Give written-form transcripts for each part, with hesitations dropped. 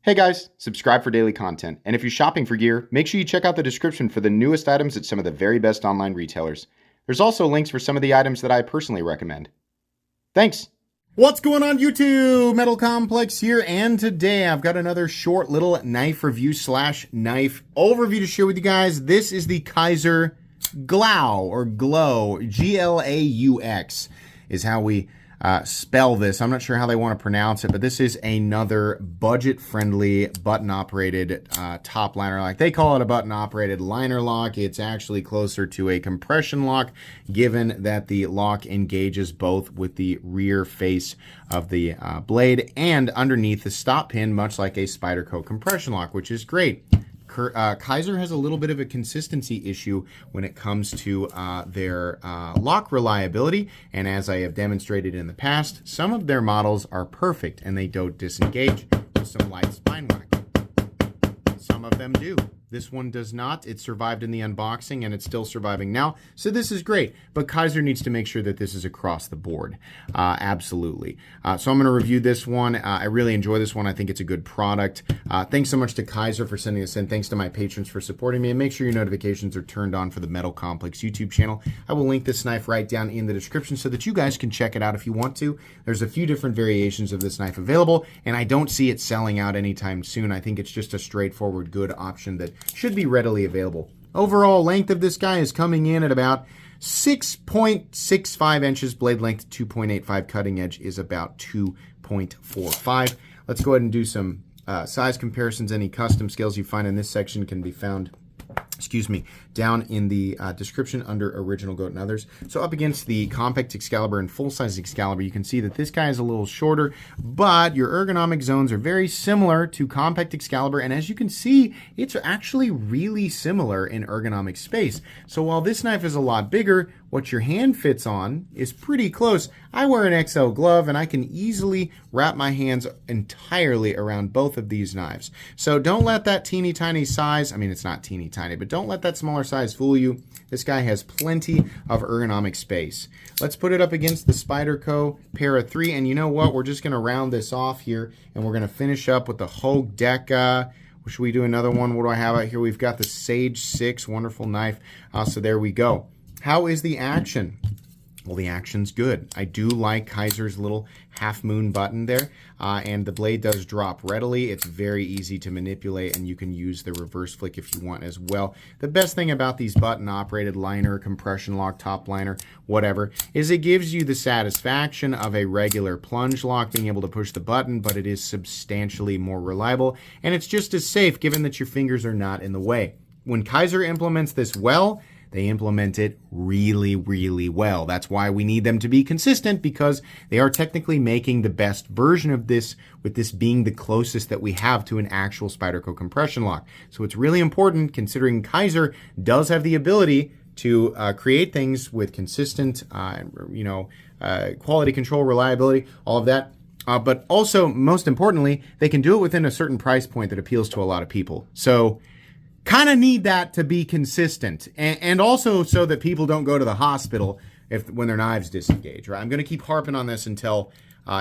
Hey guys, subscribe for daily content. And if you're shopping for gear, make sure you check out the description for the newest items at some of the very best online retailers. There's also links for some of the items that I personally recommend. Thanks! What's going on YouTube? Metal Complex here, and today I've got another short little knife review / knife overview to share with you guys. This is the Kizer Glau, or Glow, G-L-A-U-X is how we spell this. I'm not sure how they want to pronounce it, but this is another budget-friendly button-operated top liner lock. They call it a button-operated liner lock. It's actually closer to a compression lock, given that the lock engages both with the rear face of the blade and underneath the stop pin, much like a Spyderco compression lock, which is great. Kizer has a little bit of a consistency issue when it comes to their lock reliability, and as I have demonstrated in the past, some of their models are perfect and they don't disengage with some light spine whack. Some of them do. This one does not. It survived in the unboxing and it's still surviving now, so this is great. But Kizer needs to make sure that this is across the board. Absolutely. So I'm going to review this one. I really enjoy this one. I think it's a good product. Thanks so much to Kizer for sending this in. Thanks to my patrons for supporting me. And make sure your notifications are turned on for the Metal Complex YouTube channel. I will link this knife right down in the description so that you guys can check it out if you want to. There's a few different variations of this knife available, and I don't see it selling out anytime soon. I think it's just a straightforward good option that should be readily available. Overall length of this guy is coming in at about 6.65 inches. Blade length 2.85. Cutting edge is about 2.45. Let's go ahead and do some size comparisons. Any custom scales you find in this section can be found down in the description under Original Goat and Others. So up against the compact Excalibur and full-size Excalibur, you can see that this guy is a little shorter, but your ergonomic zones are very similar to compact Excalibur, and as you can see, it's actually really similar in ergonomic space. So while this knife is a lot bigger, what your hand fits on is pretty close. I wear an XL glove, and I can easily wrap my hands entirely around both of these knives. So don't let that teeny tiny size, I mean, it's not teeny tiny, but don't let that smaller size fool you. This guy has plenty of ergonomic space. Let's put it up against the Spyderco Para 3, and you know what? We're just going to round this off here, and we're going to finish up with the Hogue Deca. Should we do another one? What do I have out here? We've got the Sage 6, wonderful knife. So there we go. How is the action? Well, the action's good. I do like Kizer's little half moon button there, and the blade does drop readily. It's very easy to manipulate, and you can use the reverse flick if you want as well. The best thing about these button-operated liner, compression lock, top liner, whatever, is it gives you the satisfaction of a regular plunge lock, being able to push the button, but it is substantially more reliable, and it's just as safe given that your fingers are not in the way. When Kizer implements this well, they implement it really, really well. That's why we need them to be consistent, because they are technically making the best version of this, with this being the closest that we have to an actual Spyderco compression lock. So it's really important, considering Kizer does have the ability to create things with consistent, quality control, reliability, all of that. But also, most importantly, they can do it within a certain price point that appeals to a lot of people. So kind of need that to be consistent, and also so that people don't go to the hospital when their knives disengage, right? I'm going to keep harping on this until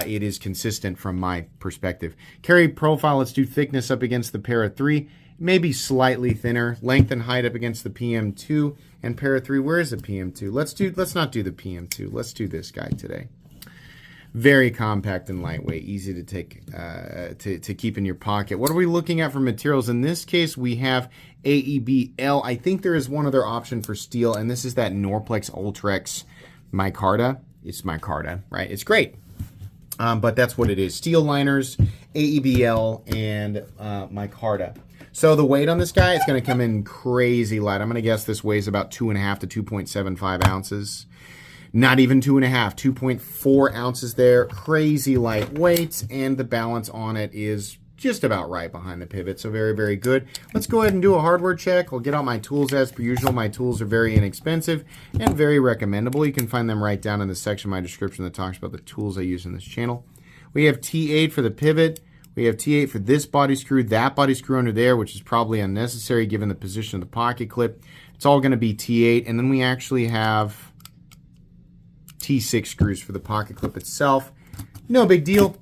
it is consistent from my perspective. Carry profile, let's do thickness up against the Para 3, maybe slightly thinner. Length and height up against the PM2 and Para 3. Where is the PM2? Let's not do the PM2. Let's do this guy today. Very compact and lightweight, easy to take to keep in your pocket. What are we looking at for materials? In this case, we have AEBL. I think there is one other option for steel, and this is that Norplex Ultrex micarta. It's micarta, right? It's great, but that's what it is. Steel liners, AEBL, and micarta. So the weight on this guy, it's going to come in crazy light. I'm going to guess this weighs about 2.5 to 2.75 ounces. Not even 2.5, 2.4 ounces there. Crazy lightweight, and the balance on it is just about right behind the pivot. So very, very good. Let's go ahead and do a hardware check. I'll get out my tools as per usual. My tools are very inexpensive and very recommendable. You can find them right down in the section of my description that talks about the tools I use in this channel. We have T8 for the pivot. We have T8 for this body screw, that body screw under there, which is probably unnecessary given the position of the pocket clip. It's all going to be T8. And then we actually have T6 screws for the pocket clip itself. No big deal.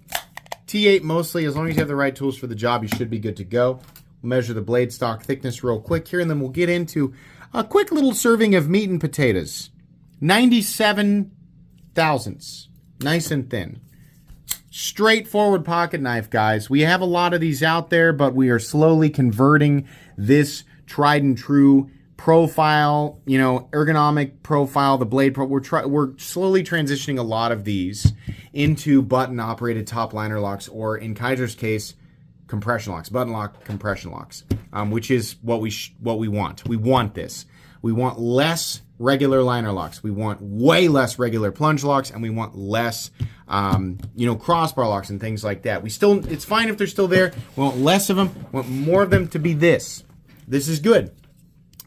T8 mostly, as long as you have the right tools for the job, you should be good to go. We'll measure the blade stock thickness real quick here, and then we'll get into a quick little serving of meat and potatoes. 97 thousandths. Nice and thin. Straightforward pocket knife, guys. We have a lot of these out there, but we are slowly converting this tried and true profile, ergonomic profile, the blade we're slowly transitioning a lot of these into button operated top liner locks, or in Kizer's case, compression locks, button lock compression locks, which is what we want. We want this. We want less regular liner locks. We want way less regular plunge locks, and we want less, crossbar locks and things like that. It's fine if they're still there. We want less of them. We want more of them to be this. This is good.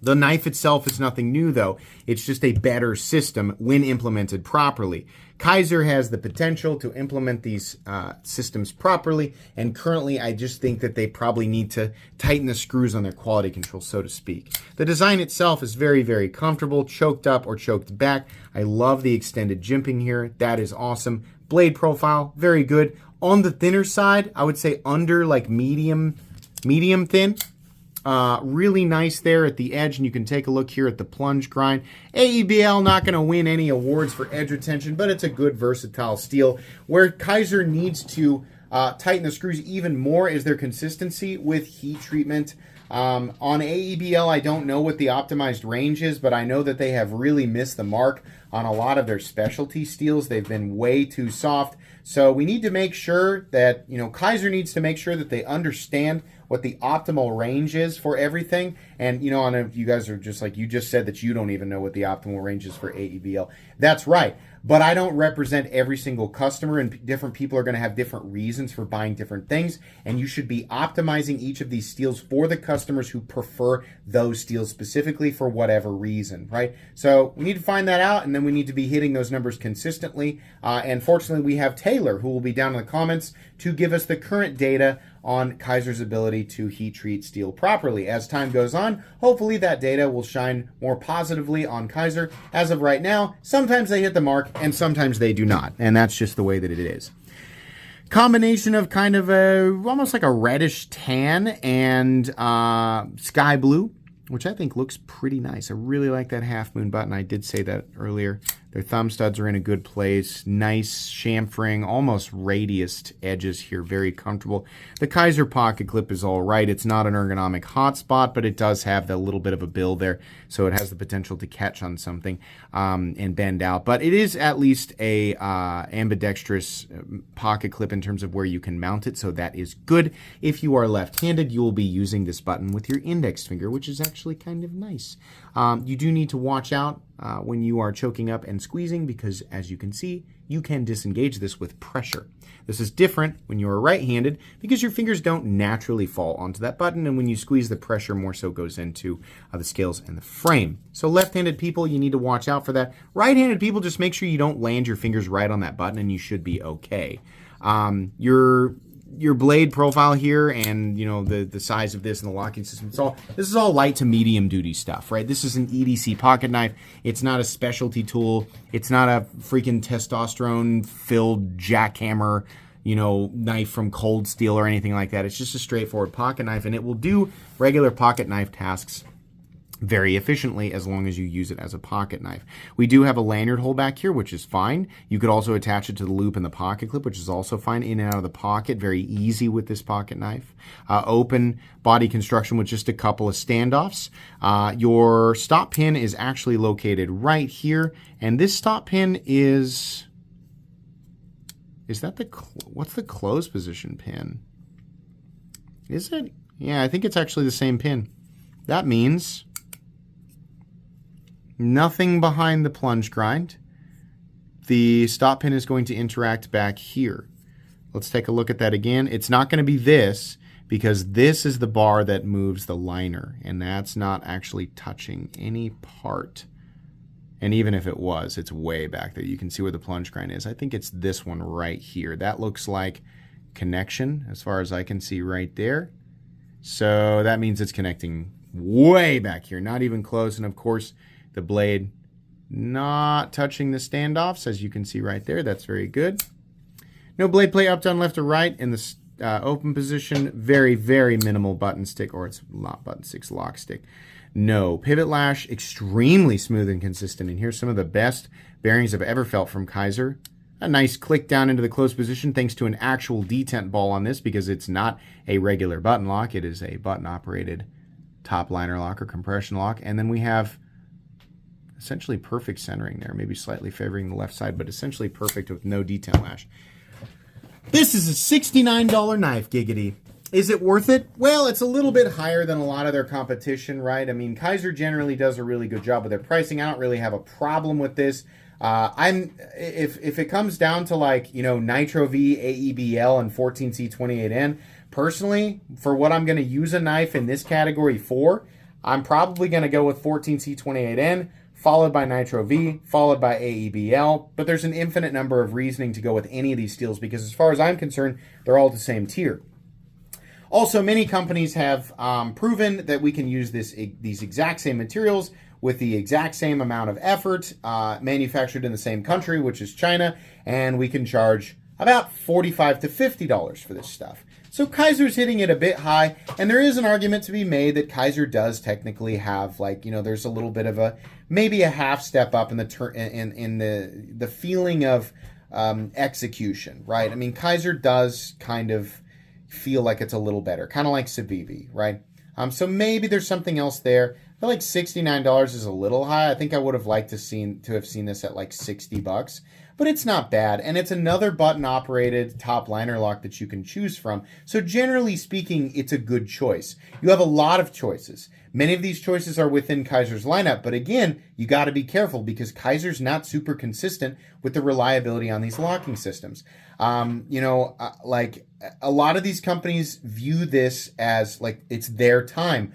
The knife itself is nothing new, though. It's just a better system when implemented properly. Kizer has the potential to implement these systems properly, and currently I just think that they probably need to tighten the screws on their quality control, so to speak. The design itself is very, very comfortable, choked up or choked back. I love the extended jimping here. That is awesome. Blade profile, very good. On the thinner side, I would say under like medium thin. Really nice there at the edge, and you can take a look here at the plunge grind. AEBL not going to win any awards for edge retention, but it's a good versatile steel. Where Kizer needs to tighten the screws even more is their consistency with heat treatment. On AEBL, I don't know what the optimized range is, but I know that they have really missed the mark on a lot of their specialty steels. They've been way too soft. So we need to make sure that, Kizer needs to make sure that they understand what the optimal range is for everything. And, you guys are just like, you just said that you don't even know what the optimal range is for AEBL. That's right. But I don't represent every single customer, and different people are going to have different reasons for buying different things. And you should be optimizing each of these steels for the customers who prefer those steels specifically for whatever reason, right? So we need to find that out, and then we need to be hitting those numbers consistently. And fortunately, we have Taylor, who will be down in the comments, to give us the current data on Kizer's ability to heat treat steel properly. As time goes on, hopefully that data will shine more positively on Kizer. As of right now, sometimes they hit the mark and sometimes they do not, and that's just the way that it is. Combination of kind of almost like a reddish tan and sky blue, which I think looks pretty nice. I really like that half moon button. I did say that earlier. Their thumb studs are in a good place. Nice chamfering, almost radiused edges here. Very comfortable. The Kizer pocket clip is all right. It's not an ergonomic hotspot, but it does have that little bit of a bill there, so it has the potential to catch on something and bend out. But it is at least a ambidextrous pocket clip in terms of where you can mount it, so that is good. If you are left-handed, you will be using this button with your index finger, which is actually kind of nice. You do need to watch out when you are choking up and squeezing, because as you can see, you can disengage this with pressure. This is different when you are right-handed because your fingers don't naturally fall onto that button, and when you squeeze, the pressure more so goes into the scales and the frame. So left-handed people, you need to watch out for that. Right-handed people, just make sure you don't land your fingers right on that button, and you should be okay. Your blade profile here, and the size of this and the locking system, this is all light to medium duty stuff, right? This is an EDC pocket knife. It's not a specialty tool. It's not a freaking testosterone filled jackhammer knife from Cold Steel or anything like that. It's just a straightforward pocket knife, and it will do regular pocket knife tasks very efficiently as long as you use it as a pocket knife. We do have a lanyard hole back here, which is fine. You could also attach it to the loop in the pocket clip, which is also fine, in and out of the pocket. Very easy with this pocket knife. Open body construction with just a couple of standoffs. Your stop pin is actually located right here, and this stop pin is that what's the close position pin? Is it? Yeah, I think it's actually the same pin. That means nothing behind the plunge grind. The stop pin is going to interact back here. Let's take a look at that again. It's not going to be this, because this is the bar that moves the liner, and that's not actually touching any part. And even if it was, it's way back there. You can see where the plunge grind is. I think it's this one right here. That looks like connection as far as I can see right there. So that means it's connecting way back here, not even close. And of course, the blade not touching the standoffs, as you can see right there. That's very good. No blade play up, down, left, or right in the open position. Very, very minimal button stick, or it's not button stick, lock stick. No. Pivot lash, extremely smooth and consistent. And here's some of the best bearings I've ever felt from Kizer. A nice click down into the closed position thanks to an actual detent ball on this, because it's not a regular button lock. It is a button-operated top liner lock or compression lock. And then we have essentially perfect centering there, maybe slightly favoring the left side, but essentially perfect with no detent lash. This is a $69 knife, giggity. Is it worth it? Well, it's a little bit higher than a lot of their competition, right? I mean, Kizer generally does a really good job with their pricing. I don't really have a problem with this. If it comes down to, like, you know, Nitro V, AEBL, and 14C28N, personally, for what I'm going to use a knife in this category for, I'm probably going to go with 14C28N, followed by Nitro V, followed by AEBL. But there's an infinite number of reasoning to go with any of these steels, because as far as I'm concerned, they're all the same tier. Also, many companies have proven that we can use these exact same materials with the exact same amount of effort, manufactured in the same country, which is China, and we can charge about $45 to $50 for this stuff. So Kizer's hitting it a bit high, and there is an argument to be made that Kizer does technically have, like, you know, there's a little bit of maybe a half step up in the feeling of execution, right? I mean, Kizer does kind of feel like it's a little better, kind of like Civivi, right? So maybe there's something else there. I feel like $69 is a little high. I think I would have liked to have seen this at like $60, but it's not bad. And it's another button-operated top liner lock that you can choose from. So generally speaking, it's a good choice. You have a lot of choices. Many of these choices are within Kizer's lineup, but again, you got to be careful because Kizer's not super consistent with the reliability on these locking systems. Like a lot of these companies view this as like it's their time.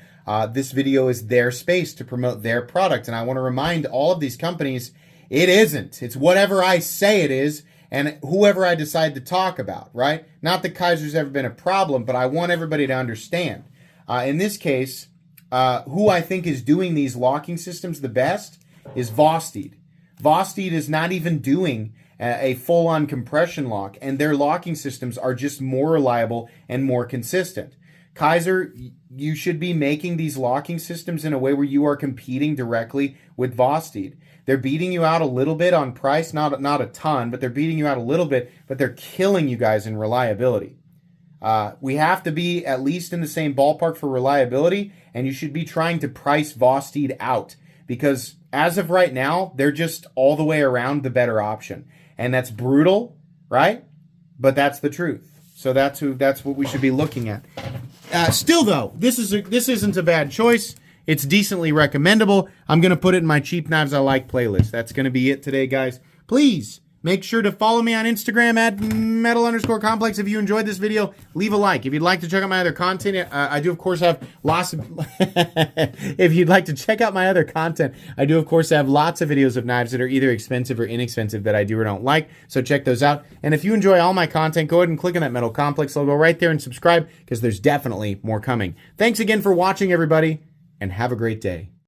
This video is their space to promote their product. And I want to remind all of these companies, it isn't. It's whatever I say it is and whoever I decide to talk about, right? Not that Kizer's ever been a problem, but I want everybody to understand. In this case, who I think is doing these locking systems the best is Vosteed. Vosteed is not even doing a full-on compression lock, and their locking systems are just more reliable and more consistent. Kizer, you should be making these locking systems in a way where you are competing directly with Vosteed. They're beating you out a little bit on price, not a ton, but they're beating you out a little bit, but they're killing you guys in reliability. We have to be at least in the same ballpark for reliability, and you should be trying to price Vosteed out because as of right now, they're just all the way around the better option. And that's brutal, right? But that's the truth. So that's what we should be looking at. Still, though, this isn't a bad choice. It's decently recommendable. I'm going to put it in my Cheap Knives I Like playlist. That's going to be it today, guys. Please make sure to follow me on Instagram at metal_complex. If you enjoyed this video, leave a like. If you'd like to check out my other content, I do, of course, have lots of... If you'd like to check out my other content, I do, of course, have lots of videos of knives that are either expensive or inexpensive that I do or don't like. So check those out. And if you enjoy all my content, go ahead and click on that Metal Complex logo right there and subscribe because there's definitely more coming. Thanks again for watching, everybody, and have a great day.